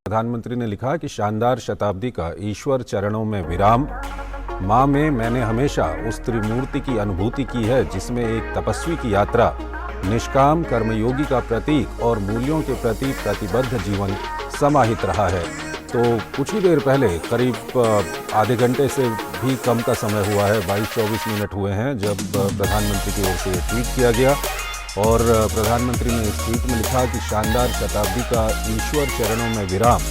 प्रधानमंत्री ने लिखा कि शानदार शताब्दी का ईश्वर चरणों में विराम। माँ में मैंने हमेशा उस त्रिमूर्ति की अनुभूति की है जिसमें एक तपस्वी की यात्रा, निष्काम कर्मयोगी का प्रतीक और मूल्यों के प्रति प्रतिबद्ध जीवन समाहित रहा है। तो कुछ ही देर पहले, करीब आधे घंटे से भी कम का समय हुआ है, 22-24 मिनट हुए हैं, जब प्रधानमंत्री की ओर से ट्वीट किया गया और प्रधानमंत्री ने इस ट्वीट में लिखा कि शानदार शताब्दी का ईश्वर चरणों में विराम।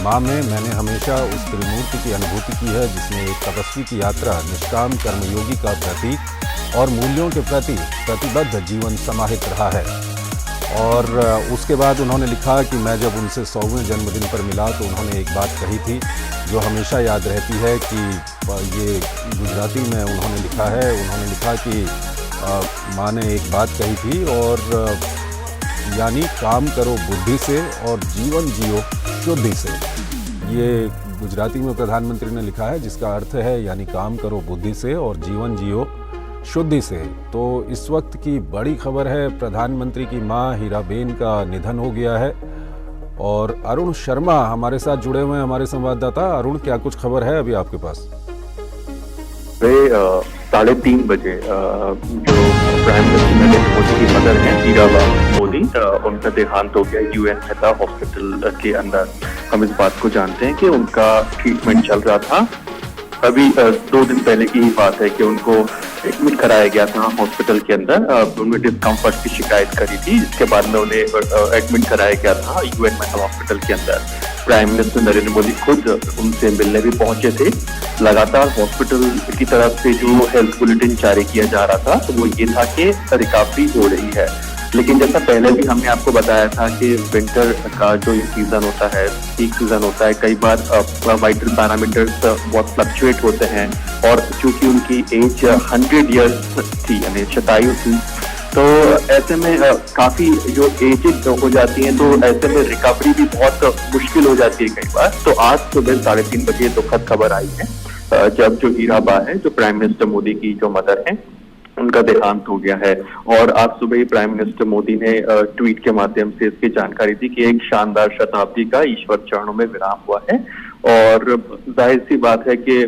माँ में मैंने हमेशा उस त्रिमूर्ति की अनुभूति की है जिसमें एक तपस्वी की यात्रा, निष्काम कर्मयोगी का प्रतीक और मूल्यों के प्रति प्रतिबद्ध जीवन समाहित रहा है। और उसके बाद उन्होंने लिखा कि मैं जब उनसे 100वें जन्मदिन पर मिला तो उन्होंने एक बात कही थी जो हमेशा याद रहती है कि ये गुजराती में उन्होंने लिखा है। उन्होंने लिखा कि माँ ने एक बात कही थी और यानी काम करो बुद्धि से और जीवन जियो शुद्धि से। ये गुजराती में प्रधानमंत्री ने लिखा है, जिसका अर्थ है यानी काम करो बुद्धि से और जीवन जियो शुद्धि से। तो इस वक्त की बड़ी खबर है, प्रधानमंत्री की मां हीराबेन का निधन हो गया है। और अरुण शर्मा हमारे साथ जुड़े हुए हैं, हमारे संवाददाता। अरुण, क्या कुछ खबर है अभी आपके पास? 3:30 बजे जो प्राइम मिनिस्टर नरेंद्र मोदी की मदर हैं हीराबा मोदी, उनका देहांत हो गया UN मेहता हॉस्पिटल के अंदर। हम इस बात को जानते हैं कि उनका ट्रीटमेंट चल रहा था। अभी 2 दिन पहले की ही बात है कि उनको एडमिट कराया गया था हॉस्पिटल के अंदर। उन्होंने डिस्कम्फर्ट की शिकायत करी थी, इसके बाद में उन्हें एडमिट कराया गया था UN मेहता हॉस्पिटल के अंदर। प्राइम मिनिस्टर नरेंद्र मोदी खुद उनसे मिलने भी पहुंचे थे। लगातार हॉस्पिटल की तरफ से जो हेल्थ बुलेटिन जारी किया जा रहा था तो वो ये था कि रिकवरी हो रही है। लेकिन जैसा पहले भी हमने आपको बताया था कि विंटर का जो ये सीजन होता है, पीक सीजन होता है, कई बार वाइटल पैरामीटर्स बहुत फ्लक्चुएट होते हैं। और चूंकि उनकी एज 100 ईयर्स थी, यानी शतायु थी, तो ऐसे में काफी जो एजेड हो जाती हैं, तो ऐसे में रिकवरी भी बहुत मुश्किल हो जाती है कई बार। तो आज सुबह 3:30 बजे दुखद खबर आई है, जब जो हीराबा है, जो प्राइम मिनिस्टर मोदी की जो मदर है, उनका देहांत हो गया है। और आज सुबह ही प्राइम मिनिस्टर मोदी ने ट्वीट के माध्यम से इसकी जानकारी दी कि एक शानदार शताब्दी का ईश्वर चरणों में विराम हुआ है। और जाहिर सी बात है कि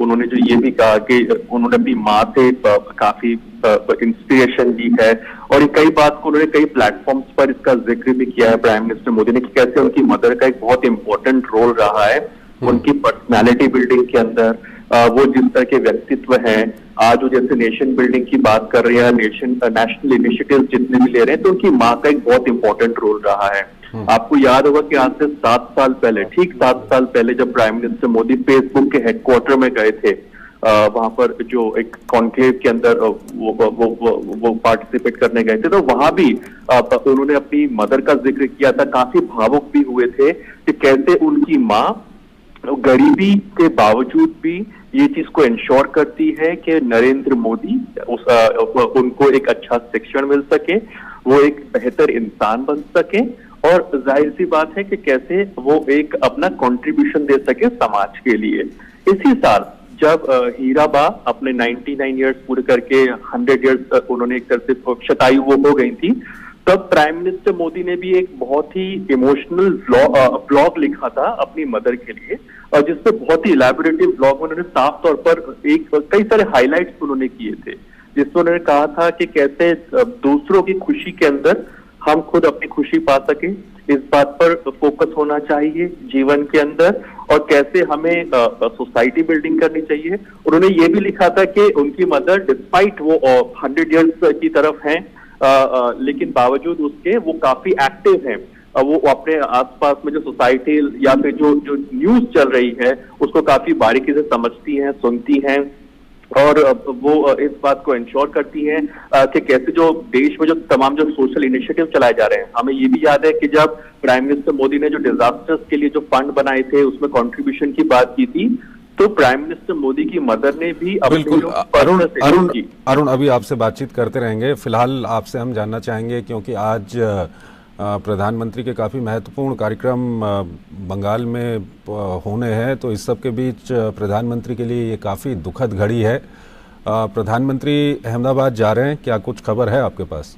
उन्होंने जो ये भी कहा कि उन्होंने अपनी माँ से काफी इंस्पिरेशन ली है। और कई बात को उन्होंने कई प्लेटफॉर्म्स पर इसका जिक्र भी किया है प्राइम मिनिस्टर मोदी ने, कि कैसे उनकी मदर का एक बहुत इंपॉर्टेंट रोल रहा है उनकी पर्सनैलिटी बिल्डिंग के अंदर। वो जिस तरह के व्यक्तित्व हैं, आज वो जैसे नेशन बिल्डिंग की बात कर रहे हैं, नेशनल इनिशिएटिव जितने भी ले रहे हैं, तो उनकी माँ का एक बहुत इंपॉर्टेंट रोल रहा है। आपको याद होगा कि आज से 7 साल पहले, ठीक 7 साल पहले, जब प्राइम मिनिस्टर मोदी फेसबुक के हेडक्वार्टर में गए थे, वहां पर जो एक कॉन्क्लेव के अंदर वो पार्टिसिपेट करने गए थे, तो वहां भी उन्होंने अपनी मदर का जिक्र किया था। काफी भावुक भी हुए थे कि कैसे उनकी माँ गरीबी के बावजूद भी ये चीज को इंश्योर करती है कि नरेंद्र मोदी उनको एक अच्छा शिक्षण मिल सके, वो एक बेहतर इंसान बन सके, और जाहिर सी बात है कि कैसे वो एक अपना कंट्रीब्यूशन दे सके समाज के लिए। इसी साल जब हीराबा अपने 99 ईयर्स पूरे करके 100 ईयर्स उन्होंने एक तरह से शतायु वो हो गई थी, तब प्राइम मिनिस्टर मोदी ने भी एक बहुत ही इमोशनल ब्लॉग लिखा था अपनी मदर के लिए, और जिसपे बहुत ही इलैबोरेटिव ब्लॉग उन्होंने साफ तौर पर कई सारे हाइलाइट्स उन्होंने किए थे, जिसमें उन्होंने कहा था कि कैसे दूसरों की खुशी के अंदर हम खुद अपनी खुशी पा सके, इस बात पर फोकस होना चाहिए जीवन के अंदर, और कैसे हमें सोसाइटी बिल्डिंग करनी चाहिए। उन्होंने ये भी लिखा था कि उनकी मदर डिस्पाइट वो 100 ईयर्स की तरफ हैं, लेकिन बावजूद उसके वो काफी एक्टिव हैं। वो अपने आसपास में जो सोसाइटी या फिर जो न्यूज चल रही है उसको काफी बारीकी से समझती हैं, सुनती हैं, और वो इस बात को इंश्योर करती हैं कि कैसे जो देश में जो तमाम जो सोशल इनिशिएटिव चलाए जा रहे हैं। हमें ये भी याद है कि जब प्राइम मिनिस्टर मोदी ने जो डिजास्टर्स के लिए जो फंड बनाए थे उसमें कंट्रीब्यूशन की बात की थी, तो प्राइम मिनिस्टर मोदी की मदर ने भी बिल्कुल। अरुण अभी आपसे बातचीत करते रहेंगे। फिलहाल आपसे हम जानना चाहेंगे, क्योंकि आज प्रधानमंत्री के काफ़ी महत्वपूर्ण कार्यक्रम बंगाल में होने हैं, तो इस सब के बीच प्रधानमंत्री के लिए ये काफ़ी दुखद घड़ी है। प्रधानमंत्री अहमदाबाद जा रहे हैं, क्या कुछ खबर है आपके पास?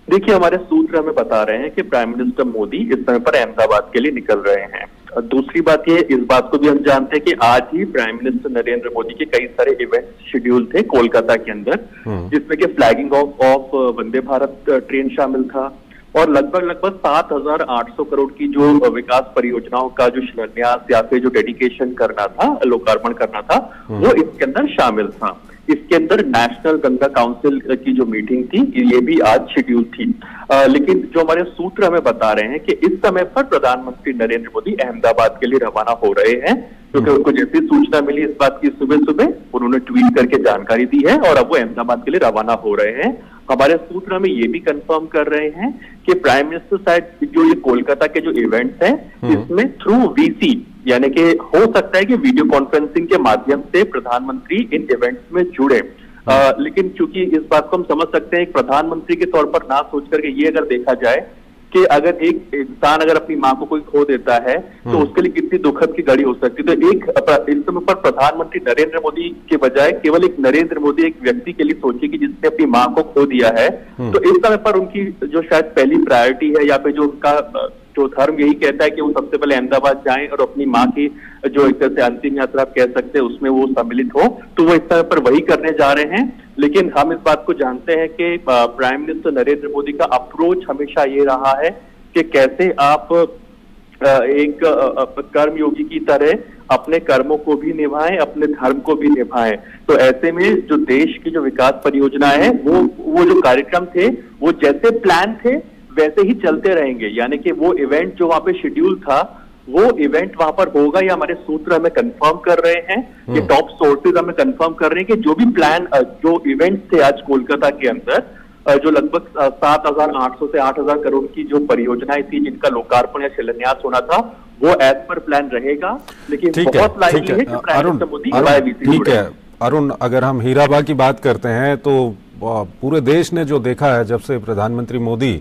देखिए, हमारे सूत्र हमें बता रहे हैं कि प्राइम मिनिस्टर मोदी इस समय पर अहमदाबाद के लिए निकल रहे हैं। दूसरी बात ये, इस बात को भी हम जानते हैं कि आज ही प्राइम मिनिस्टर नरेंद्र मोदी के कई सारे इवेंट शेड्यूल थे कोलकाता के अंदर, जिसमें कि flagging of Vande Bharat train शामिल था और लगभग 7,800 करोड़ की जो विकास परियोजनाओं का जो शिलान्यास या फिर जो डेडिकेशन करना था, लोकार्पण करना था, वो इसके अंदर शामिल था। इसके अंदर नेशनल गंगा काउंसिल की जो मीटिंग थी, ये भी आज शेड्यूल थी। लेकिन जो हमारे सूत्र हमें बता रहे हैं कि इस समय पर प्रधानमंत्री नरेंद्र मोदी अहमदाबाद के लिए रवाना हो रहे हैं, क्योंकि उनको जैसी सूचना मिली इस बात की सुबह उन्होंने ट्वीट करके जानकारी दी है और अब वो अहमदाबाद के लिए रवाना हो रहे हैं। हमारे सूत्र हमें ये भी कंफर्म कर रहे हैं कि प्राइम मिनिस्टर साइड जो ये कोलकाता के जो इवेंट्स हैं, इसमें थ्रू वीसी, यानी कि हो सकता है कि वीडियो कॉन्फ्रेंसिंग के माध्यम से प्रधानमंत्री इन इवेंट्स में जुड़े। लेकिन चूंकि इस बात को हम समझ सकते हैं, एक प्रधानमंत्री के तौर पर ना सोच करके ये अगर देखा जाए कि अगर एक इंसान अगर अपनी मां को कोई खो देता है तो उसके लिए कितनी दुखद की घड़ी हो सकती है। तो इस समय पर प्रधानमंत्री नरेंद्र मोदी के बजाय केवल एक नरेंद्र मोदी एक व्यक्ति के लिए सोचे कि जिसने अपनी मां को खो दिया है, तो इस समय पर उनकी जो शायद पहली प्रायोरिटी है या फिर जो उनका जो धर्म यही कहता है कि वो सबसे पहले अहमदाबाद जाएं और अपनी मां की जो एक तरह से अंतिम यात्रा आप कह सकते हैं उसमें वो सम्मिलित हो, तो वो इस समय पर वही करने जा रहे हैं। लेकिन हम इस बात को जानते हैं कि प्राइम मिनिस्टर नरेंद्र मोदी का अप्रोच हमेशा ये रहा है कि कैसे आप एक कर्मयोगी की तरह अपने कर्मों को भी निभाएं, अपने धर्म को भी निभाएं। तो ऐसे में जो देश की जो विकास परियोजनाएं हैं, वो जो कार्यक्रम थे वो जैसे प्लान थे वैसे ही चलते रहेंगे। यानी कि वो इवेंट जो वहां पे शेड्यूल था वो इवेंट वहां पर होगा, या हमारे सूत्र हमें कंफर्म कर रहे हैं, ये टॉप सोर्सेज हमें कंफर्म कर रहे हैं कि जो भी प्लान जो इवेंट थे आज कोलकाता के अंदर, जो लगभग 7,800 से 8,000 करोड़ की जो परियोजनाएं थी जिनका लोकार्पण या शिलान्यास होना था, वो एज पर प्लान रहेगा। लेकिन बहुत लाइकली है कि प्राइम मिनिस्टर मोदी ठीक है अरुण, अगर हम हीराबा की बात करते हैं तो पूरे देश ने जो देखा है जब से प्रधानमंत्री मोदी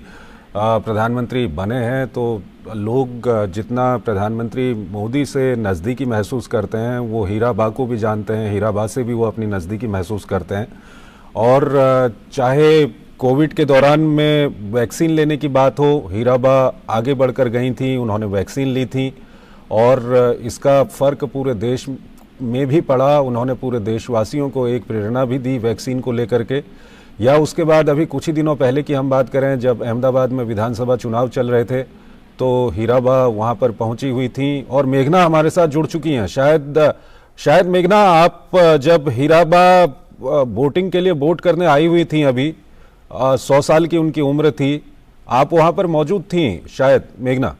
प्रधानमंत्री बने हैं, तो लोग जितना प्रधानमंत्री मोदी से नज़दीकी महसूस करते हैं वो हीराबा को भी जानते हैं, हीराबा से भी वो अपनी नज़दीकी महसूस करते हैं। और चाहे कोविड के दौरान में वैक्सीन लेने की बात हो, हीराबा आगे बढ़कर गई थी, उन्होंने वैक्सीन ली थी और इसका फ़र्क पूरे देश में भी पड़ा। उन्होंने पूरे देशवासियों को एक प्रेरणा भी दी वैक्सीन को लेकर के। या उसके बाद अभी कुछ ही दिनों पहले की हम बात करें, जब अहमदाबाद में विधानसभा चुनाव चल रहे थे तो हीराबा वहां पर पहुंची हुई थी और मेघना हमारे साथ जुड़ चुकी हैं। शायद मेघना, आप जब हीराबा वोटिंग के लिए वोट करने आई हुई थी, अभी 100 साल की उनकी उम्र थी, आप वहां पर मौजूद थी शायद मेघना?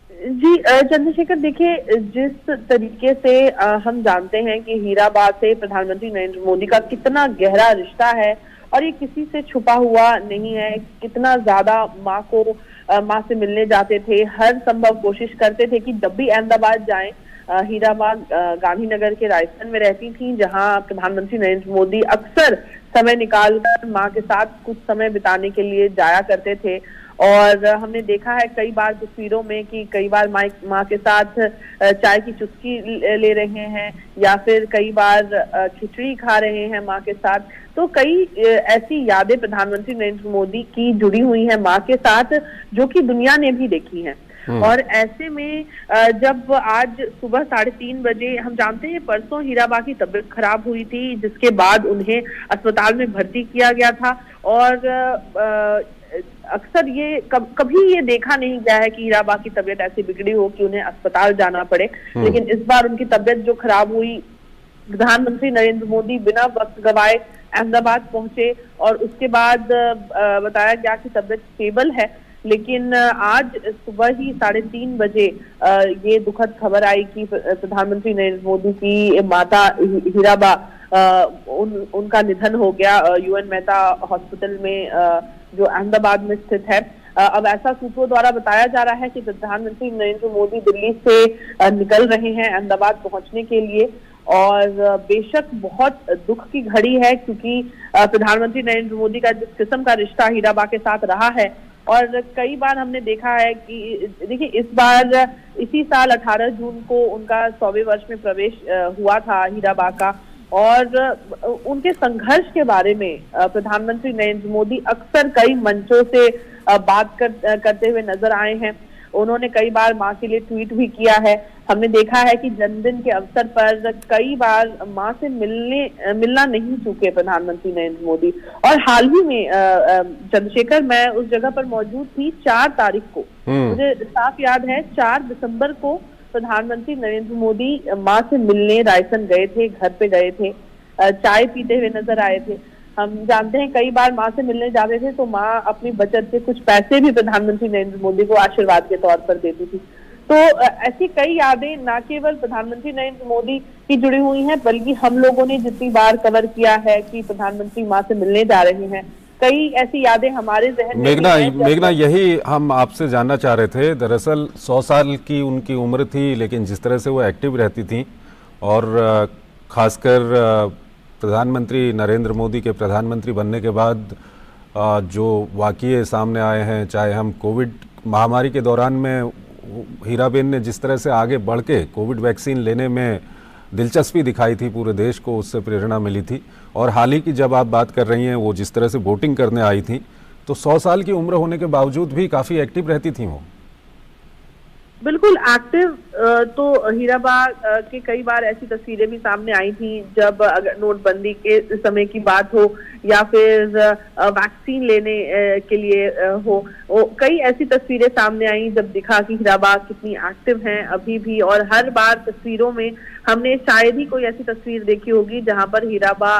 जी चंद्रशेखर, देखिए जिस तरीके से हम जानते हैं कि हीराबा से प्रधानमंत्री नरेंद्र मोदी का कितना गहरा रिश्ता है और ये किसी से छुपा हुआ नहीं है, कितना ज्यादा माँ से मिलने जाते थे, हर संभव कोशिश करते थे कि जब भी अहमदाबाद जाएं। हीराबा गांधीनगर के राजस्थान में रहती थी, जहां प्रधानमंत्री नरेंद्र मोदी अक्सर समय निकालकर माँ के साथ कुछ समय बिताने के लिए जाया करते थे। और हमने देखा है कई बार तस्वीरों में कि कई बार माँ के साथ चाय की चुस्की ले रहे हैं या फिर कई बार खिचड़ी खा रहे हैं माँ के साथ। तो कई ऐसी यादें प्रधानमंत्री नरेंद्र मोदी की जुड़ी हुई हैं माँ के साथ, जो कि दुनिया ने भी देखी हैं। और ऐसे में जब आज सुबह 3:30 बजे, हम जानते हैं परसों हीराबा की तबीयत खराब हुई थी, जिसके बाद उन्हें अस्पताल में भर्ती किया गया था। और अक्सर ये कभी ये देखा नहीं गया है कि हीराबा की तबीयत ऐसी बिगड़ी हो कि उन्हें अस्पताल जाना पड़े, लेकिन इस बार उनकी तबीयत जो खराब हुई, प्रधानमंत्री नरेंद्र मोदी बिना वक्त गवाए अहमदाबाद पहुंचे और उसके बाद बताया गया कि तबीयत स्टेबल है। लेकिन आज सुबह ही 3:30 बजे ये दुखद खबर आई कि प्रधानमंत्री नरेंद्र मोदी की माता हीराबा उनका निधन हो गया UN मेहता हॉस्पिटल में, जो अहमदाबाद में स्थित है। अब ऐसा सूत्रों द्वारा बताया जा रहा है कि प्रधानमंत्री नरेंद्र मोदी दिल्ली से निकल रहे हैं अहमदाबाद पहुंचने के लिए। और बेशक बहुत दुख की घड़ी है, क्योंकि प्रधानमंत्री नरेंद्र मोदी का जिस किस्म का रिश्ता हीराबा के साथ रहा है, और कई बार हमने देखा है कि देखिए इस बार इसी साल 18 जून को उनका 100वें वर्ष में प्रवेश हुआ था हीराबा का। और उनके संघर्ष के बारे में प्रधानमंत्री नरेंद्र मोदी अक्सर कई मंचों से बात करते हुए नजर आए हैं। उन्होंने कई बार माँ के लिए ट्वीट भी किया है। हमने देखा है कि जन्मदिन के अवसर पर कई बार माँ से मिलना नहीं चूके प्रधानमंत्री नरेंद्र मोदी। और हाल ही में चंद्रशेखर, मैं उस जगह पर मौजूद थी 4 तारीख को, मुझे साफ याद है 4 दिसंबर को प्रधानमंत्री नरेंद्र मोदी माँ से मिलने रायसन गए थे, घर पे गए थे, चाय पीते हुए नजर आए थे। हम जानते हैं कई बार माँ से मिलने जाते थे तो माँ अपनी बचत से कुछ पैसे भी प्रधानमंत्री नरेंद्र मोदी को आशीर्वाद के तौर पर देती थी। तो ऐसी कई यादें न केवल प्रधानमंत्री नरेंद्र मोदी की जुड़ी हुई हैं, बल्कि हम लोगों ने जितनी बार कवर किया है कि प्रधानमंत्री माँ से मिलने जा रहे हैं, कई ऐसी यादें हमारे जहन में मेघना, यही हम आपसे जानना चाह रहे थे। दरअसल 100 साल की उनकी उम्र थी, लेकिन जिस तरह से वो एक्टिव रहती थी और खासकर प्रधानमंत्री नरेंद्र मोदी के प्रधानमंत्री बनने के बाद जो वाक़ये सामने आए हैं, चाहे हम कोविड महामारी के दौरान में हीराबेन ने जिस तरह से आगे बढ़ के कोविड वैक्सीन लेने में दिलचस्पी दिखाई थी, पूरे देश को उससे प्रेरणा मिली थी। और हाल ही की जब आप बात कर रही हैं, वो जिस तरह से वोटिंग करने आई थी, तो 100 साल की उम्र होने के बावजूद भी काफ़ी एक्टिव रहती थी वो। बिल्कुल एक्टिव। तो हीराबा के कई बार ऐसी तस्वीरें भी सामने आई थी, जब अगर नोटबंदी के समय की बात हो या फिर वैक्सीन लेने के लिए हो, कई ऐसी तस्वीरें सामने आई जब दिखा कि हीराबा कितनी एक्टिव हैं अभी भी। और हर बार तस्वीरों में हमने शायद ही कोई ऐसी तस्वीर देखी होगी जहां पर हीराबा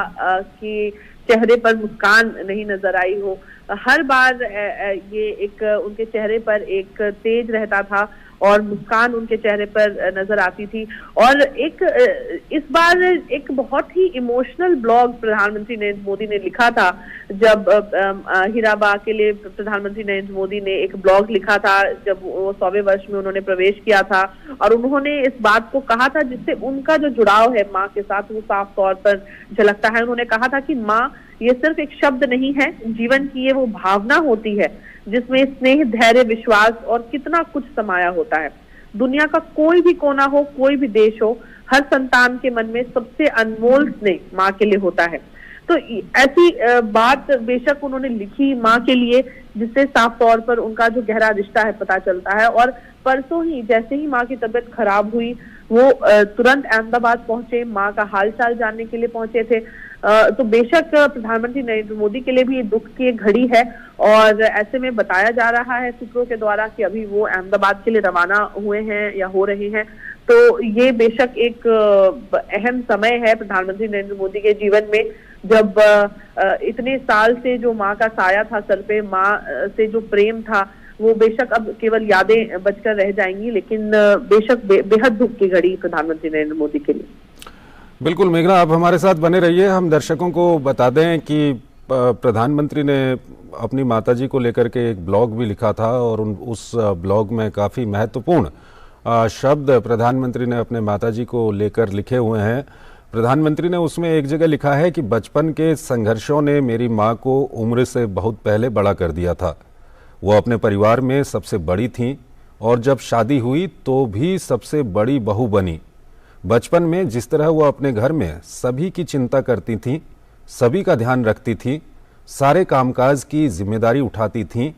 के चेहरे पर मुस्कान नहीं नजर आई हो। हर बार ये एक उनके चेहरे पर एक तेज रहता था और मुस्कान उनके चेहरे पर नजर आती थी। और इस बार एक बहुत ही इमोशनल ब्लॉग प्रधानमंत्री नरेंद्र मोदी ने लिखा था, जब हीराबा के लिए प्रधानमंत्री नरेंद्र मोदी ने एक ब्लॉग लिखा था जब वो 100वें वर्ष में उन्होंने प्रवेश किया था। और उन्होंने इस बात को कहा था जिससे उनका जो जुड़ाव है माँ के साथ वो साफ तौर पर झलकता है। उन्होंने कहा था कि माँ ये सिर्फ एक शब्द नहीं है, जीवन की ये वो भावना होती है जिसमें स्नेह, धैर्य, विश्वास और कितना कुछ समाया होता है। दुनिया का कोई भी कोना हो, कोई भी देश हो, हर संतान के मन में सबसे अनमोल स्नेह माँ के लिए होता है। तो ऐसी बात बेशक उन्होंने लिखी माँ के लिए, जिससे साफ तौर पर उनका जो गहरा रिश्ता है पता चलता है। और परसों ही जैसे ही माँ की तबीयत खराब हुई, वो तुरंत अहमदाबाद पहुंचे, माँ का हालचाल जानने के लिए पहुंचे थे। तो बेशक प्रधानमंत्री नरेंद्र मोदी के लिए भी दुख की एक घड़ी है। और ऐसे में बताया जा रहा है सूत्रों के द्वारा कि अभी वो अहमदाबाद के लिए रवाना हुए हैं या हो रहे हैं। तो ये बेशक एक अहम समय है प्रधानमंत्री नरेंद्र मोदी के जीवन में, जब इतने साल से जो माँ का साया था सर पे, माँ से जो प्रेम था, वो बेशक अब केवल यादें बचकर रह जाएंगी। लेकिन बेशक बेहद दुख की घड़ी प्रधानमंत्री नरेंद्र मोदी के लिए। बिल्कुल मेघना, आप हमारे साथ बने रहिए। हम दर्शकों को बता दें कि प्रधानमंत्री ने अपनी माताजी को लेकर के एक ब्लॉग भी लिखा था और उस ब्लॉग में काफ़ी महत्वपूर्ण शब्द प्रधानमंत्री ने अपने माताजी को लेकर लिखे हुए हैं। प्रधानमंत्री ने उसमें एक जगह लिखा है कि बचपन के संघर्षों ने मेरी माँ को उम्र से बहुत पहले बड़ा कर दिया था। वो अपने परिवार में सबसे बड़ी थीं और जब शादी हुई तो भी सबसे बड़ी बहू बनी। बचपन में जिस तरह वो अपने घर में सभी की चिंता करती थीं, सभी का ध्यान रखती थीं, सारे कामकाज की जिम्मेदारी उठाती थीं,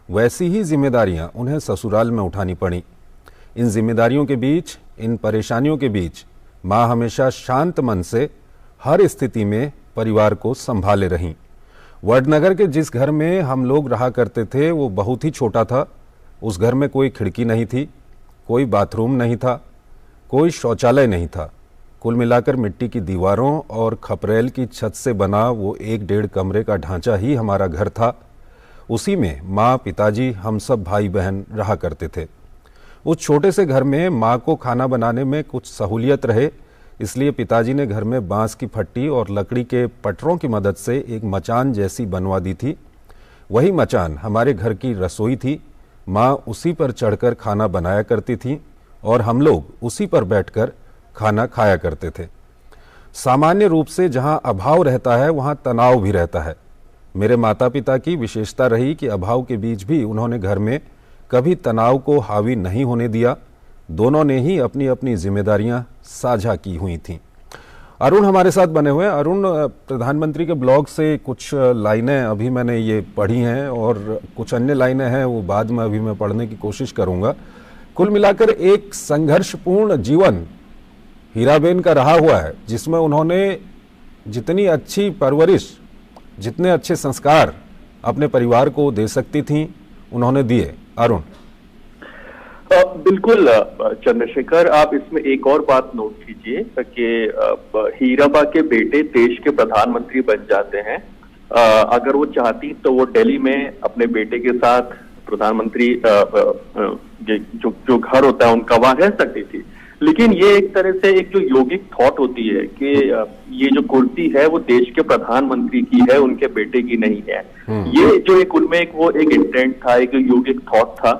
वैसी ही जिम्मेदारियां उन्हें ससुराल में उठानी पड़ी। इन जिम्मेदारियों के बीच, इन परेशानियों के बीच माँ हमेशा शांत मन से हर स्थिति में परिवार को संभाले रहीं। वडनगर के जिस घर में हम लोग रहा करते थे वो बहुत ही छोटा था। उस घर में कोई खिड़की नहीं थी, कोई बाथरूम नहीं था, कोई शौचालय नहीं था। कुल मिलाकर मिट्टी की दीवारों और खपरेल की छत से बना वो 1-1.5 कमरे का ढांचा ही हमारा घर था। उसी में माँ, पिताजी, हम सब भाई बहन रहा करते थे। उस छोटे से घर में माँ को खाना बनाने में कुछ सहूलियत रहे, इसलिए पिताजी ने घर में बांस की फट्टी और लकड़ी के पटरों की मदद से एक मचान जैसी बनवा दी थी। वही मचान हमारे घर की रसोई थी। माँ उसी पर चढ़कर खाना बनाया करती थी और हम लोग उसी पर बैठकर खाना खाया करते थे। सामान्य रूप से जहां अभाव रहता है वहां तनाव भी रहता है। मेरे माता पिता की विशेषता रही कि अभाव के बीच भी उन्होंने घर में कभी तनाव को हावी नहीं होने दिया। दोनों ने ही अपनी अपनी जिम्मेदारियां साझा की हुई थीं। अरुण हमारे साथ बने हुए हैं। अरुण, प्रधानमंत्री के ब्लॉग से कुछ लाइनें अभी मैंने ये पढ़ी हैं और कुछ अन्य लाइनें हैं वो बाद में अभी मैं पढ़ने की कोशिश करूंगा। कुल मिलाकर एक संघर्षपूर्ण जीवन हीराबेन का रहा हुआ है, जिसमें उन्होंने जितनी अच्छी परवरिश, जितने अच्छे संस्कार अपने परिवार को दे सकती थीं उन्होंने दिए। अरुण। बिल्कुल चंद्रशेखर, आप इसमें एक और बात नोट कीजिए कि हीराबा के बेटे देश के प्रधानमंत्री बन जाते हैं। अगर वो चाहती तो वो दिल्ली में अपने बेटे के साथ प्रधानमंत्री जो घर होता है उनका वहां रह सकती थी, लेकिन ये एक तरह से एक जो योगिक थॉट होती है कि ये जो कुर्सी है वो देश के प्रधानमंत्री की है, उनके बेटे की नहीं है। ये जो एक उनमें एक इंटेंट था, एक योगिक थॉट था,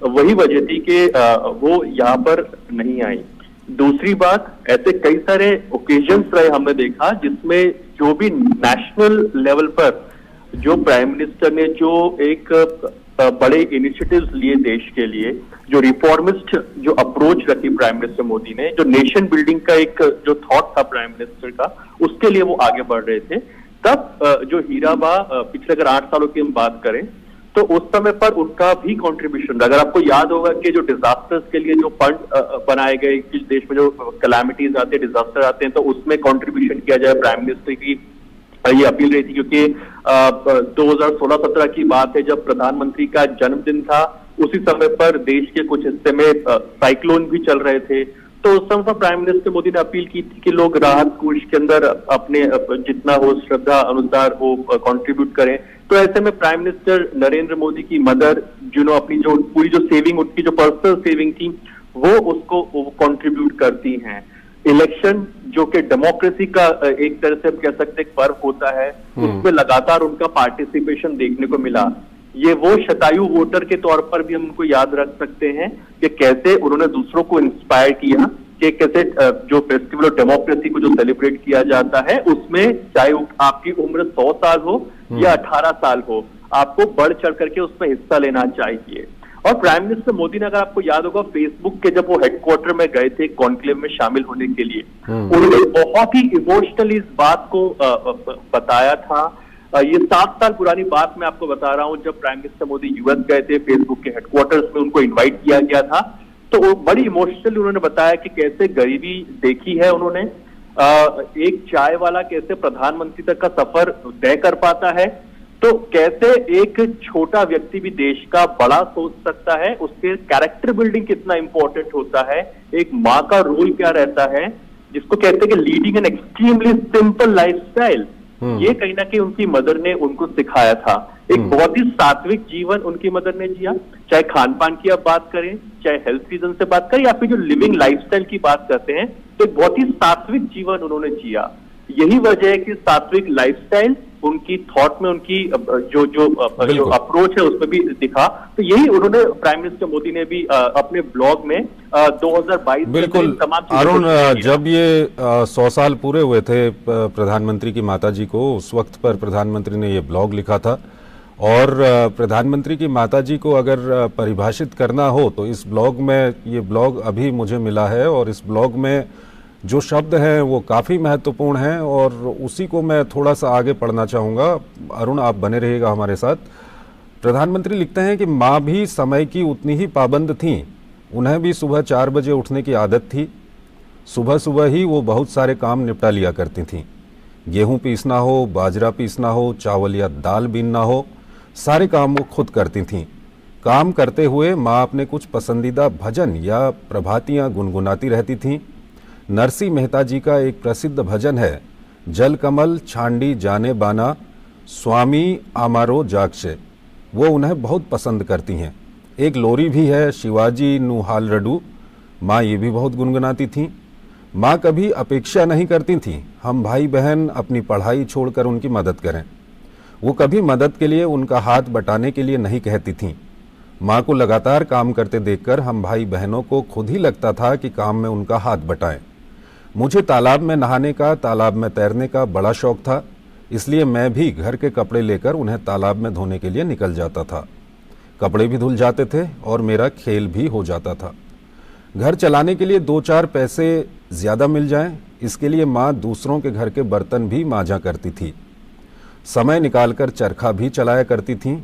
वही वजह थी कि वो यहाँ पर नहीं आई। दूसरी बात, ऐसे कई सारे ओकेजन्स रहे हमने देखा जिसमें जो भी नेशनल लेवल पर जो प्राइम मिनिस्टर ने जो एक बड़े इनिशिएटिव्स लिए देश के लिए, जो रिफॉर्मिस्ट जो अप्रोच रखी प्राइम मिनिस्टर मोदी ने, जो नेशन बिल्डिंग का एक जो थॉट था प्राइम मिनिस्टर का, उसके लिए वो आगे बढ़ रहे थे। तब जो हीराबा पिछले अगर 8 सालों की हम बात करें तो उस समय पर उनका भी कंट्रीब्यूशन, अगर आपको याद होगा कि जो डिजास्टर्स के लिए जो फंड बनाए गए, किस देश में जो कैलामिटीज आते हैं, डिजास्टर आते हैं, तो उसमें कंट्रीब्यूशन किया जाए, प्राइम मिनिस्टर की ये अपील रही थी। क्योंकि 2016-17 की बात है जब प्रधानमंत्री का जन्मदिन था, उसी समय पर देश के कुछ हिस्से में साइक्लोन भी चल रहे थे, तो उस समय पर प्राइम मिनिस्टर मोदी ने अपील की थी कि लोग राहत कोष के अंदर अपने जितना हो श्रद्धा अनुसार वो कंट्रीब्यूट करें। तो ऐसे में प्राइम मिनिस्टर नरेंद्र मोदी की मदर, जिन्होंने अपनी जो पूरी जो सेविंग, उनकी जो पर्सनल सेविंग थी, वो उसको कंट्रीब्यूट करती हैं। इलेक्शन जो कि डेमोक्रेसी का एक तरह से कह सकते एक पर्व होता है, उसमें लगातार उनका पार्टिसिपेशन देखने को मिला। ये वो शतायु वोटर के तौर पर भी हम उनको याद रख सकते हैं कि कैसे उन्होंने दूसरों को इंस्पायर किया कि कैसे जो फेस्टिवल ऑफ डेमोक्रेसी को जो सेलिब्रेट किया जाता है, उसमें चाहे आपकी उम्र 100 साल हो या 18 साल हो, आपको बढ़ चढ़ करके उसमें हिस्सा लेना चाहिए। और प्राइम मिनिस्टर मोदी ने, अगर आपको याद होगा, फेसबुक के जब वो हेडक्वार्टर में गए थे कॉन्क्लेव में शामिल होने के लिए, उन्होंने बहुत ही इमोशनली इस बात को बताया था। ये 7 साल पुरानी बात मैं आपको बता रहा हूं, जब प्राइम मिनिस्टर मोदी यूएस गए थे, फेसबुक के हेडक्वार्टर्स में उनको इन्वाइट किया गया था, तो वो बड़ी इमोशनली उन्होंने बताया कि कैसे गरीबी देखी है उन्होंने, एक चाय वाला कैसे प्रधानमंत्री तक का सफर तय कर पाता है, तो कैसे एक छोटा व्यक्ति भी देश का बड़ा सोच सकता है, उसके कैरेक्टर बिल्डिंग कितना इंपॉर्टेंट होता है, एक माँ का रोल क्या रहता है, जिसको कहते हैं कि leading an extremely simple lifestyle, ये कहीं ना कहीं उनकी मदर ने उनको सिखाया था। एक बहुत ही सात्विक जीवन उनकी मदर ने जिया, चाहे खान पान की आप बात करें, चाहे हेल्थ रीजन से बात करें, या फिर जो लिविंग लाइफस्टाइल की बात करते हैं, तो एक बहुत ही सात्विक जीवन उन्होंने जिया। यही वजह है कि सात्विक लाइफस्टाइल उनकी थॉट में, उनकी जो अप्रोच है उसमें भी दिखा। तो यही उन्होंने प्राइम मिनिस्टर मोदी ने भी अपने ब्लॉग में 2022 बिल्कुल। अरुण, जब ये 100 साल पूरे हुए थे प्रधानमंत्री की माताजी को, उस वक्त पर प्रधानमंत्री ने ये ब्लॉग लिखा था। और प्रधानमंत्री की माताजी को अगर परिभाषित करना हो तो इस ब्लॉग में, ये ब्लॉग अभी मुझे मिला है और इस ब्लॉग में जो शब्द हैं वो काफ़ी महत्वपूर्ण हैं और उसी को मैं थोड़ा सा आगे पढ़ना चाहूँगा। अरुण, आप बने रहिएगा हमारे साथ। प्रधानमंत्री लिखते हैं कि माँ भी समय की उतनी ही पाबंद थीं, उन्हें भी सुबह 4 बजे उठने की आदत थी। सुबह सुबह ही वो बहुत सारे काम निपटा लिया करती थीं। गेहूँ पीसना हो, बाजरा पीसना हो, चावल या दाल बीनना हो, सारे काम वो खुद करती थीं। काम करते हुए माँ अपने कुछ पसंदीदा भजन या प्रभातियाँ गुनगुनाती रहती थीं। नरसी मेहता जी का एक प्रसिद्ध भजन है, जल कमल छांडी जाने बाना स्वामी आमारो जागशे, वो उन्हें बहुत पसंद करती हैं। एक लोरी भी है, शिवाजी नु हाल रडू, माँ ये भी बहुत गुनगुनाती थीं। माँ कभी अपेक्षा नहीं करती थीं हम भाई बहन अपनी पढ़ाई छोड़कर उनकी मदद करें। वो कभी मदद के लिए उनका हाथ बटाने के लिए नहीं कहती थीं। माँ को लगातार काम करते देखकर हम भाई बहनों को खुद ही लगता था कि काम में उनका हाथ बटाएं। मुझे तालाब में नहाने का, तालाब में तैरने का बड़ा शौक था, इसलिए मैं भी घर के कपड़े लेकर उन्हें तालाब में धोने के लिए निकल जाता था। कपड़े भी धुल जाते थे और मेरा खेल भी हो जाता था। घर चलाने के लिए 2-4 पैसे ज़्यादा मिल जाएं, इसके लिए माँ दूसरों के घर के बर्तन भी मांजा करती थी। समय निकालकर चरखा भी चलाया करती थीं,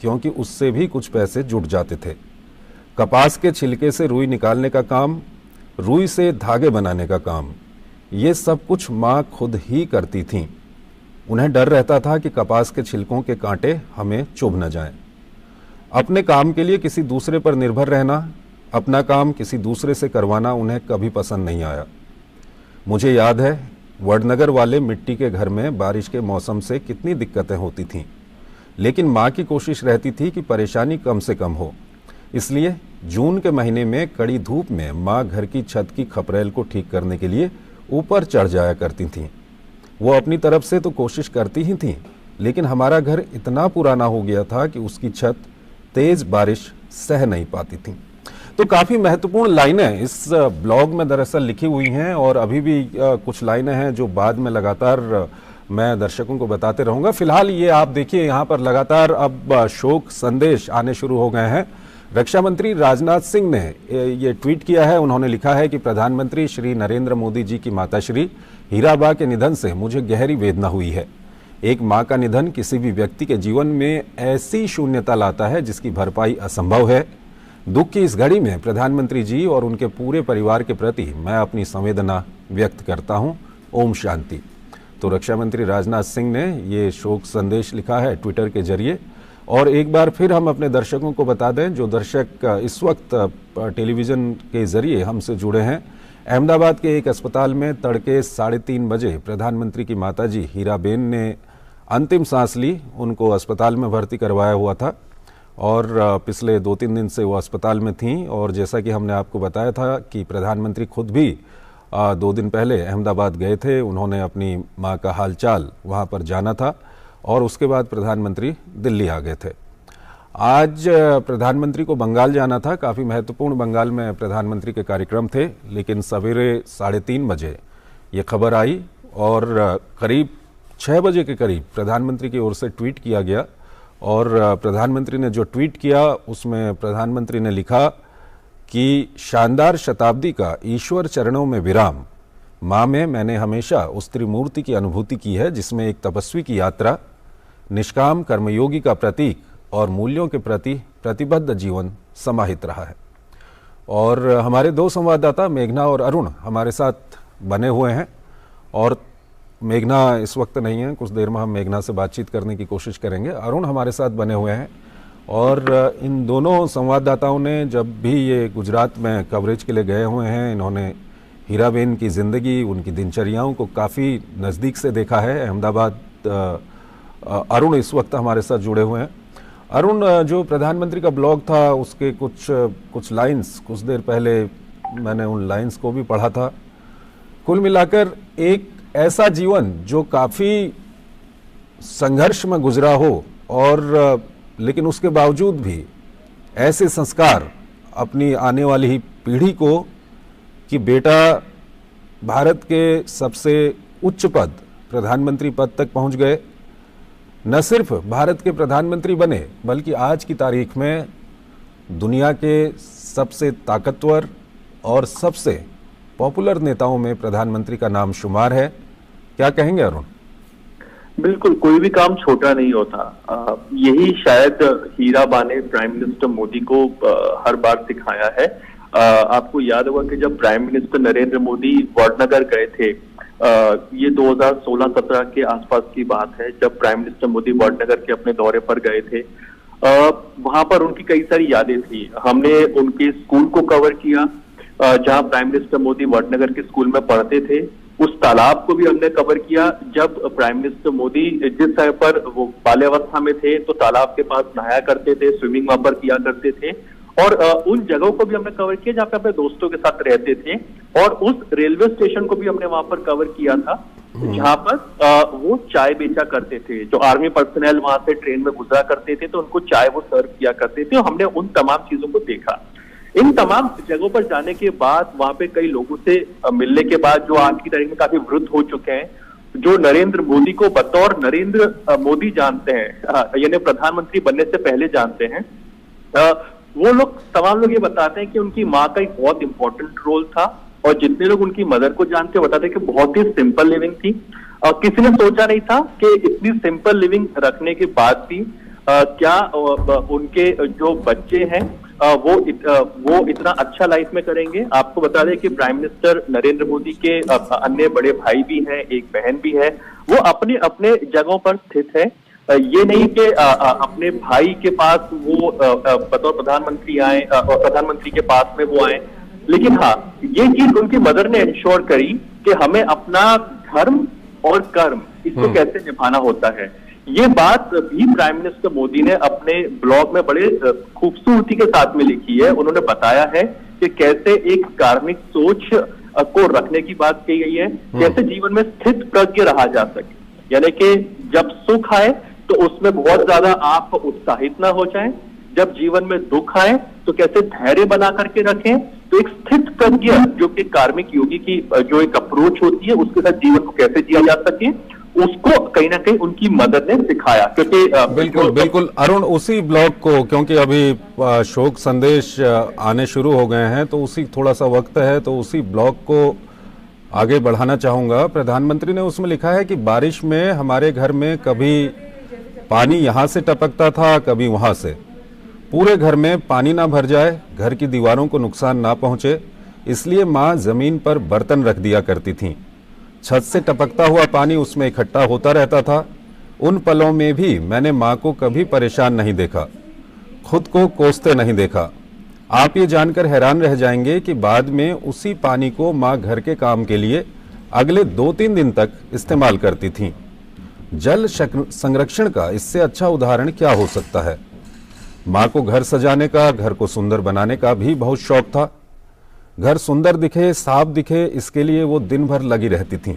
क्योंकि उससे भी कुछ पैसे जुट जाते थे। कपास के छिलके से रुई निकालने का काम, रुई से धागे बनाने का काम, ये सब कुछ माँ खुद ही करती थीं। उन्हें डर रहता था कि कपास के छिलकों के कांटे हमें चुभ न जाएं। अपने काम के लिए किसी दूसरे पर निर्भर रहना, अपना काम किसी दूसरे से करवाना उन्हें कभी पसंद नहीं आया। मुझे याद है वडनगर वाले मिट्टी के घर में बारिश के मौसम से कितनी दिक्कतें होती थीं, लेकिन माँ की कोशिश रहती थी कि परेशानी कम से कम हो। इसलिए जून के महीने में कड़ी धूप में माँ घर की छत की खपरेल को ठीक करने के लिए ऊपर चढ़ जाया करती थीं। वो अपनी तरफ से तो कोशिश करती ही थीं, लेकिन हमारा घर इतना पुराना हो गया था कि उसकी छत तेज बारिश सह नहीं पाती थी। तो काफ़ी महत्वपूर्ण लाइनें इस ब्लॉग में दरअसल लिखी हुई हैं और अभी भी कुछ लाइनें हैं जो बाद में लगातार मैं दर्शकों को बताते रहूँगा। फिलहाल ये आप देखिए, यहाँ पर लगातार अब शोक संदेश आने शुरू हो गए हैं। रक्षा मंत्री राजनाथ सिंह ने ये ट्वीट किया है। उन्होंने लिखा है कि प्रधानमंत्री श्री नरेंद्र मोदी जी की माताश्री हीराबा के निधन से मुझे गहरी वेदना हुई है। एक माँ का निधन किसी भी व्यक्ति के जीवन में ऐसी शून्यता लाता है जिसकी भरपाई असंभव है। दुख की इस घड़ी में प्रधानमंत्री जी और उनके पूरे परिवार के प्रति मैं अपनी संवेदना व्यक्त करता हूं। ओम शांति। तो रक्षा मंत्री राजनाथ सिंह ने ये शोक संदेश लिखा है ट्विटर के जरिए। और एक बार फिर हम अपने दर्शकों को बता दें, जो दर्शक इस वक्त टेलीविज़न के जरिए हमसे जुड़े हैं, अहमदाबाद के एक अस्पताल में तड़के 3:30 बजे प्रधानमंत्री की माताजी हीराबेन ने अंतिम सांस ली। उनको अस्पताल में भर्ती करवाया हुआ था और पिछले 2-3 दिन से वो अस्पताल में थीं। और जैसा कि हमने आपको बताया था कि प्रधानमंत्री खुद भी 2 दिन पहले अहमदाबाद गए थे। उन्होंने अपनी मां का हालचाल वहां पर जाना था और उसके बाद प्रधानमंत्री दिल्ली आ गए थे। आज प्रधानमंत्री को बंगाल जाना था, काफ़ी महत्वपूर्ण बंगाल में प्रधानमंत्री के कार्यक्रम थे, लेकिन सवेरे 3:30 बजे ये खबर आई और करीब 6 बजे के करीब प्रधानमंत्री की ओर से ट्वीट किया गया। और प्रधानमंत्री ने जो ट्वीट किया उसमें प्रधानमंत्री ने लिखा कि शानदार शताब्दी का ईश्वर चरणों में विराम। माँ में मैंने हमेशा उस त्रिमूर्ति की अनुभूति की है जिसमें एक तपस्वी की यात्रा, निष्काम कर्मयोगी का प्रतीक और मूल्यों के प्रति प्रतिबद्ध जीवन समाहित रहा है। और हमारे 2 संवाददाता मेघना और अरुण हमारे साथ बने हुए हैं और मेघना इस वक्त नहीं है, कुछ देर में हम मेघना से बातचीत करने की कोशिश करेंगे। अरुण हमारे साथ बने हुए हैं और इन दोनों संवाददाताओं ने जब भी ये गुजरात में कवरेज के लिए गए हुए हैं, इन्होंने हीराबेन की ज़िंदगी, उनकी दिनचर्याओं को काफ़ी नज़दीक से देखा है। अहमदाबाद अरुण इस वक्त हमारे साथ जुड़े हुए हैं। अरुण, जो प्रधानमंत्री का ब्लॉग था उसके कुछ लाइंस कुछ देर पहले मैंने उन लाइंस को भी पढ़ा था। कुल मिलाकर एक ऐसा जीवन जो काफ़ी संघर्ष में गुजरा हो और लेकिन उसके बावजूद भी ऐसे संस्कार अपनी आने वाली पीढ़ी को कि बेटा भारत के सबसे उच्च पद प्रधानमंत्री पद तक पहुंच गए, न सिर्फ भारत के प्रधानमंत्री बने बल्कि आज की तारीख में दुनिया के सबसे ताकतवर और सबसे पॉपुलर नेताओं में प्रधानमंत्री का नाम शुमार है। क्या कहेंगे अरुण? बिल्कुल, कोई भी काम छोटा नहीं होता। यही शायद हीराबा ने प्राइम मिनिस्टर मोदी को हर बार सिखाया है। आपको याद होगा कि जब प्राइम मिनिस्टर नरेंद्र मोदी वडनगर गए थे, ये 2016-17 के आसपास की बात है, जब प्राइम मिनिस्टर मोदी वडनगर के अपने दौरे पर गए थे। वहां पर उनकी कई सारी यादें थी। हमने उनके स्कूल को कवर किया जहां प्राइम मिनिस्टर मोदी वडनगर के स्कूल में पढ़ते थे। उस तालाब को भी हमने कवर किया जब प्राइम मिनिस्टर मोदी जिस समय पर वो बाल्यावस्था में थे तो तालाब के पास नहाया करते थे, स्विमिंग वहां पर किया करते थे। और उन जगहों को भी हमने कवर किया जहाँ पे अपने दोस्तों के साथ रहते थे। और उस रेलवे स्टेशन को भी हमने वहां पर कवर किया था जहां पर वो चाय बेचा करते थे। जो आर्मी पर्सनल वहां से ट्रेन में गुजरा करते थे तो उनको चाय वो सर्व किया करते थे। हमने उन तमाम चीजों को देखा। इन तमाम जगहों पर जाने के बाद वहां पे कई लोगों से मिलने के बाद जो आज की तारीख में काफी वृद्ध हो चुके हैं, जो नरेंद्र मोदी को बतौर नरेंद्र मोदी जानते हैं, यानी प्रधानमंत्री बनने से पहले जानते हैं, वो लोग तमाम लोग ये बताते हैं कि उनकी माँ का एक बहुत इंपॉर्टेंट रोल था और जितने लोग उनकी मदर को जानते हैं बताते हैं कि बहुत ही सिंपल लिविंग थी। किसी ने सोचा नहीं था कि इतनी सिंपल लिविंग रखने के बाद भी क्या उनके जो बच्चे हैं वो इतना अच्छा लाइफ में करेंगे। आपको बता दें कि प्राइम मिनिस्टर नरेंद्र मोदी के अन्य बड़े भाई भी हैं, एक बहन भी है, वो अपने अपने जगहों पर स्थित है। ये नहीं कि अपने भाई के पास वो बतौर प्रधानमंत्री आए और प्रधानमंत्री के पास में वो आए, लेकिन हाँ ये चीज उनकी मदर ने इंश्योर करी कि हमें अपना धर्म और कर्म इसको कैसे निभाना होता है। ये बात भी प्राइम मिनिस्टर मोदी ने अपने ब्लॉग में बड़े खूबसूरती के साथ में लिखी है। उन्होंने बताया है कि कैसे एक कार्मिक सोच को रखने की बात कही गई है, कैसे जीवन में स्थित प्रज्ञ रहा जा सके, यानी कि जब सुख आए तो उसमें बहुत ज्यादा आप उत्साहित ना हो जाएं, जब जीवन में दुख आए तो कैसे धैर्य बना करके रखें। तो एक स्थित प्रज्ञ जो कि कार्मिक योगी की जो एक अप्रोच होती है उसके साथ जीवन को कैसे जिया जा सके, उसको कहीं ना कहीं उनकी मदद ने सिखाया। क्योंकि बिल्कुल बिल्कुल अरुण, उसी ब्लॉग को, क्योंकि अभी शोक संदेश आने शुरू हो गए हैं तो उसी थोड़ा सा वक्त है, तो उसी ब्लॉग को आगे बढ़ाना चाहूंगा। प्रधानमंत्री ने उसमें लिखा है कि बारिश में हमारे घर में कभी पानी यहाँ से टपकता था, कभी वहां से। पूरे घर में पानी ना भर जाए, घर की दीवारों को नुकसान ना पहुंचे, इसलिए माँ जमीन पर बर्तन रख दिया करती थीं। छत से टपकता हुआ पानी उसमें इकट्ठा होता रहता था। उन पलों में भी मैंने माँ को कभी परेशान नहीं देखा, खुद को कोसते नहीं देखा। आप ये जानकर हैरान रह जाएंगे कि बाद में उसी पानी को माँ घर के काम के लिए अगले 2-3 दिन तक इस्तेमाल करती थीं। जल संरक्षण का इससे अच्छा उदाहरण क्या हो सकता है। माँ को घर सजाने का, घर को सुंदर बनाने का भी बहुत शौक था। घर सुंदर दिखे, साफ दिखे, इसके लिए वो दिन भर लगी रहती थीं।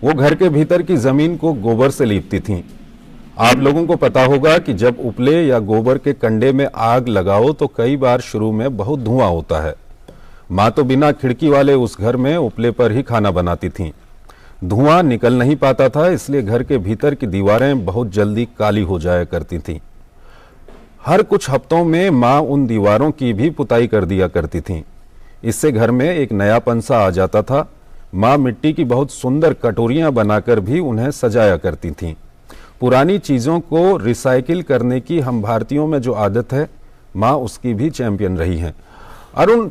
वो घर के भीतर की जमीन को गोबर से लीपती थीं। आप लोगों को पता होगा कि जब उपले या गोबर के कंडे में आग लगाओ तो कई बार शुरू में बहुत धुआं होता है। माँ तो बिना खिड़की वाले उस घर में उपले पर ही खाना बनाती थीं। धुआं निकल नहीं पाता था, इसलिए घर के भीतर की दीवारें बहुत जल्दी काली हो जाया करती थीं। हर कुछ हफ्तों में माँ उन दीवारों की भी पुताई कर दिया करती थीं। इससे घर में एक नयापन सा आ जाता था। माँ मिट्टी की बहुत सुंदर कटोरियां बनाकर भी उन्हें सजाया करती थीं। पुरानी चीजों को रिसाइकिल करने की हम भारतीयों में जो आदत है, माँ उसकी भी चैंपियन रही हैं। अरुण,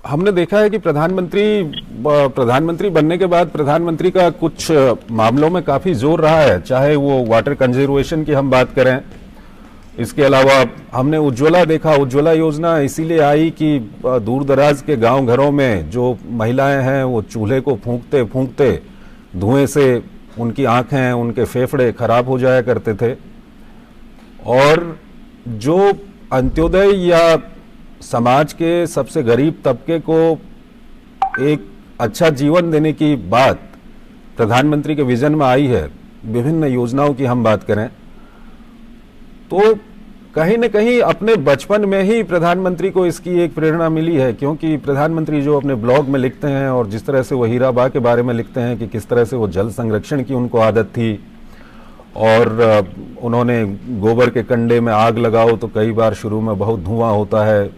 हमने देखा है कि प्रधानमंत्री बनने के बाद प्रधानमंत्री का कुछ मामलों में काफी जोर रहा है, चाहे वो वाटर कंजर्वेशन की हम बात करें। इसके अलावा हमने उज्ज्वला देखा। उज्ज्वला योजना इसीलिए आई कि दूर दराज के गांव घरों में जो महिलाएं हैं वो चूल्हे को फूंकते फूंकते धुएं से उनकी आंखें, उनके फेफड़े खराब हो जाया करते थे। और जो अंत्योदय या समाज के सबसे गरीब तबके को एक अच्छा जीवन देने की बात प्रधानमंत्री के विजन में आई है, विभिन्न योजनाओं की हम बात करें तो कहीं न कहीं अपने बचपन में ही प्रधानमंत्री को इसकी एक प्रेरणा मिली है। क्योंकि प्रधानमंत्री जो अपने ब्लॉग में लिखते हैं और जिस तरह से वो हीराबा के बारे में लिखते हैं कि किस तरह से वो जल संरक्षण की उनको आदत थी और उन्होंने गोबर के कंडे में आग लगाओ तो कई बार शुरू में बहुत धुआं होता है,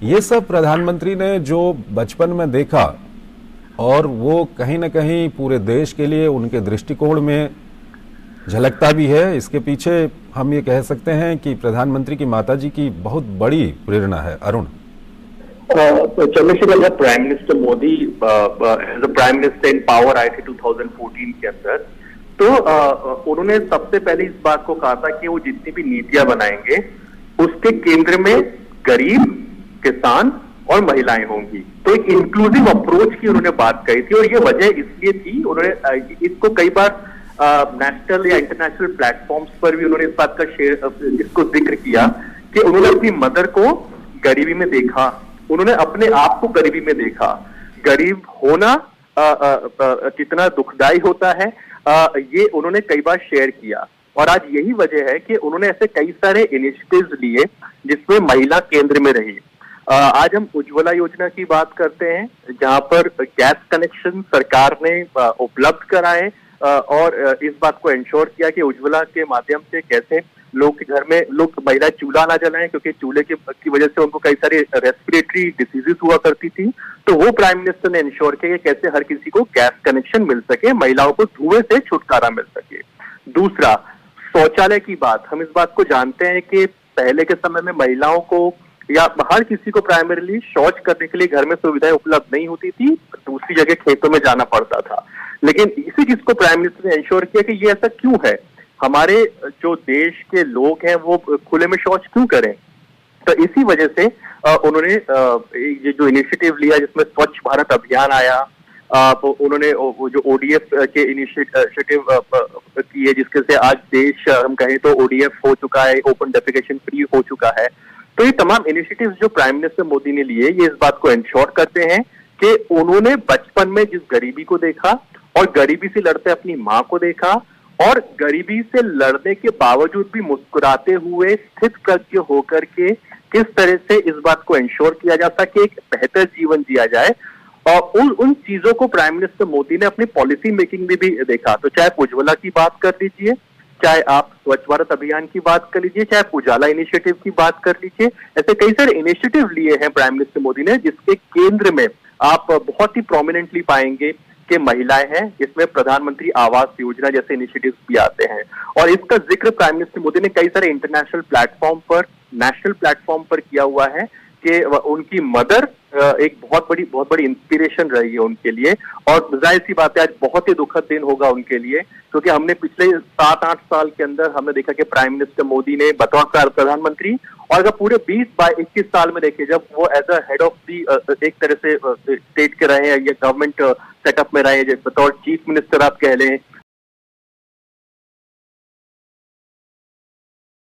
ये सब प्रधानमंत्री ने जो बचपन में देखा और वो कहीं न कहीं पूरे देश के लिए उनके दृष्टिकोण में झलकता भी है। इसके पीछे हम ये कह सकते हैं कि प्रधानमंत्री की माताजी की बहुत बड़ी प्रेरणा है। अरुण, चंद्रशेखर, जब prime minister Modi prime minister in power आए थे 2014 के अंदर, तो उन्होंने सबसे पहले इस बात को कहा था कि वो जितनी भी नीतियां बनाएंगे उसके केंद्र में गरीब, किसान और महिलाएं होंगी। तो एक इंक्लूसिव अप्रोच की उन्होंने बात कही थी और ये वजह इसलिए थी, उन्होंने इसको कई बार नेशनल या इंटरनेशनल प्लेटफॉर्म्स पर भी उन्होंने इस बात का इसको जिक्र किया कि उन्होंने अपनी मदर को गरीबी में देखा, उन्होंने अपने आप को गरीबी में देखा। गरीब होना कितना दुखदाई होता है, ये उन्होंने कई बार शेयर किया। और आज यही वजह है कि उन्होंने ऐसे कई सारे इनिशिएटिव्स लिए जिसमें महिला केंद्र में रही। आज हम उज्ज्वला योजना की बात करते हैं, जहां पर गैस कनेक्शन सरकार ने उपलब्ध कराए और इस बात को इंश्योर किया कि उज्ज्वला के माध्यम से कैसे लोग के घर में लोग महिलाएं चूल्हा ना जलाएं, क्योंकि चूल्हे की वजह से उनको कई सारे रेस्पिरेटरी डिसीजेस हुआ करती थी। तो वो प्राइम मिनिस्टर ने इंश्योर किया कि कैसे हर किसी को गैस कनेक्शन मिल सके, महिलाओं को धुएं से छुटकारा मिल सके। दूसरा, शौचालय की बात। हम इस बात को जानते हैं कि पहले के समय में महिलाओं को या हर किसी को प्राइमरीली शौच करने के लिए घर में सुविधाएं उपलब्ध नहीं होती थी, दूसरी जगह खेतों में जाना पड़ता था। लेकिन इसी चीज को प्राइम मिनिस्टर ने इंश्योर किया कि ये ऐसा क्यों है, हमारे जो देश के लोग हैं वो खुले में शौच क्यों करें। तो इसी वजह से उन्होंने ये जो इनिशिएटिव लिया जिसमें स्वच्छ भारत अभियान आया, उन्होंने वो जो ओडीएफ के इनिशिएटिव किए, जिसके से आज देश हम कहें तो ओडीएफ हो चुका है, ओपन डेफिकेशन फ्री हो चुका है। तो ये तमाम इनिशिएटिव्स जो प्राइम मिनिस्टर मोदी ने लिए, ये इस बात को इंश्योर करते हैं कि उन्होंने बचपन में जिस गरीबी को देखा और गरीबी से लड़ते अपनी माँ को देखा, और गरीबी से लड़ने के बावजूद भी मुस्कुराते हुए स्थित प्रज्ञ होकर के किस तरह से इस बात को इंश्योर किया जा सके एक बेहतर जीवन जिया जाए, और उन चीजों को प्राइम मिनिस्टर मोदी ने अपनी पॉलिसी मेकिंग में भी देखा। तो चाहे उज्ज्वला की बात कर लीजिए, चाहे आप स्वच्छ भारत अभियान की बात कर लीजिए, चाहे उजाला इनिशिएटिव की बात कर लीजिए, ऐसे कई सारे इनिशिएटिव लिए हैं प्राइम मिनिस्टर मोदी ने, जिसके केंद्र में आप बहुत ही प्रोमिनेंटली पाएंगे कि महिलाएं हैं। इसमें प्रधानमंत्री आवास योजना जैसे इनिशिएटिव्स भी आते हैं, और इसका जिक्र प्राइम मिनिस्टर मोदी ने कई सारे इंटरनेशनल प्लेटफॉर्म पर, नेशनल प्लेटफॉर्म पर किया हुआ है कि उनकी मदर एक बहुत बड़ी इंस्पिरेशन रही है उनके लिए। और जाहिर सी बात है आज बहुत ही दुखद दिन होगा उनके लिए, क्योंकि हमने पिछले 7-8 साल के अंदर हमने देखा कि प्राइम मिनिस्टर मोदी ने बतौर प्रधानमंत्री, और अगर पूरे 20-21 साल में देखे जब वो as a head of the एक तरह से स्टेट के रहे हैं या गवर्नमेंट सेटअप में रहे, बतौर चीफ मिनिस्टर आप कह लें